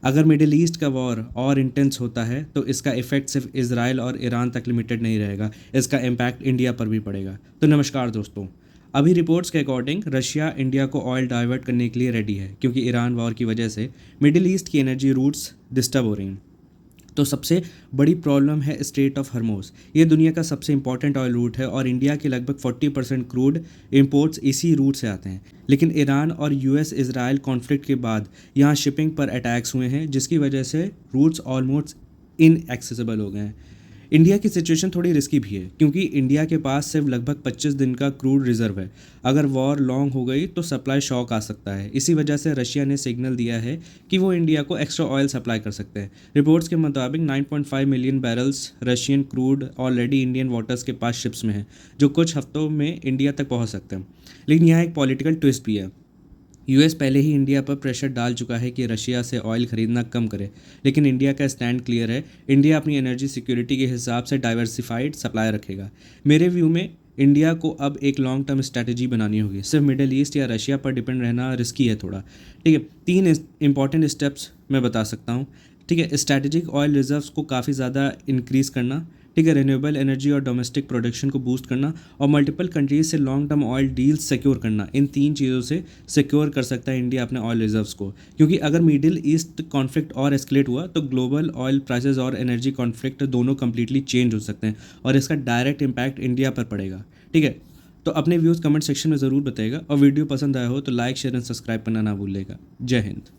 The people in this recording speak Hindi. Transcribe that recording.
अगर मिडिल ईस्ट का वॉर और इंटेंस होता है तो इसका इफेक्ट सिर्फ इजराइल और ईरान तक लिमिटेड नहीं रहेगा, इसका इम्पैक्ट इंडिया पर भी पड़ेगा। तो नमस्कार दोस्तों, अभी रिपोर्ट्स के अकॉर्डिंग रशिया इंडिया को ऑयल डाइवर्ट करने के लिए रेडी है, क्योंकि ईरान वॉर की वजह से मिडिल ईस्ट की एनर्जी रूट्स डिस्टर्ब हो रही हैं। तो सबसे बड़ी प्रॉब्लम है स्ट्रेट ऑफ हर्मोस। ये दुनिया का सबसे इंपॉर्टेंट ऑयल रूट है और इंडिया के लगभग 40% क्रूड इंपोर्ट्स इसी रूट से आते हैं। लेकिन ईरान और यूएस इजराइल कॉन्फ्लिक्ट के बाद यहाँ शिपिंग पर अटैक्स हुए हैं, जिसकी वजह से रूट्स ऑलमोस्ट इनएक्सेसिबल हो गए हैं। इंडिया की सिचुएशन थोड़ी रिस्की भी है, क्योंकि इंडिया के पास सिर्फ लगभग 25 दिन का क्रूड रिजर्व है। अगर वॉर लॉन्ग हो गई तो सप्लाई शॉक आ सकता है। इसी वजह से रशिया ने सिग्नल दिया है कि वो इंडिया को एक्स्ट्रा ऑयल सप्लाई कर सकते हैं। रिपोर्ट्स के मुताबिक 9.5 million barrels Russian crude already Indian waters के पास शिप्स में है, जो कुछ हफ्तों में इंडिया तक पहुंच सकते हैं। लेकिन यहाँ एक पॉलिटिकल ट्विस्ट भी है। यूएस पहले ही इंडिया पर प्रेशर डाल चुका है कि रशिया से ऑयल खरीदना कम करे, लेकिन इंडिया का स्टैंड क्लियर है। इंडिया अपनी एनर्जी सिक्योरिटी के हिसाब से डाइवर्सिफाइड सप्लाई रखेगा। मेरे व्यू में इंडिया को अब एक लॉन्ग टर्म स्ट्रैटेजी बनानी होगी। सिर्फ मिडिल ईस्ट या रशिया पर डिपेंड रहना रिस्की है थोड़ा। ठीक है, 3 इंपॉर्टेंट स्टेप्स मैं बता सकता हूँ। ठीक है, स्ट्रैटेजिक ऑयल रिजर्व्स को काफ़ी ज़्यादा इंक्रीज़ करना। ठीक है, रिन्यूएबल एनर्जी और डोमेस्टिक प्रोडक्शन को बूस्ट करना और मल्टीपल कंट्रीज से long term oil deals secure करना। इन 3 चीज़ों से सिक्योर कर सकता है इंडिया अपने ऑयल रिजर्व्स को, क्योंकि अगर मिडिल ईस्ट कॉन्फ्लिक्ट और एस्केलेट हुआ तो ग्लोबल ऑयल प्राइसेस और एनर्जी कॉन्फ्लिक्ट दोनों कंप्लीटली चेंज हो सकते हैं और इसका डायरेक्ट इम्पैक्ट इंडिया पर पड़ेगा। ठीक है, तो अपने व्यूज़ कमेंट सेक्शन में ज़रूर बताइएगा और वीडियो पसंद आया हो तो लाइक शेयर एंड सब्सक्राइब करना ना भूलिएगा। जय हिंद।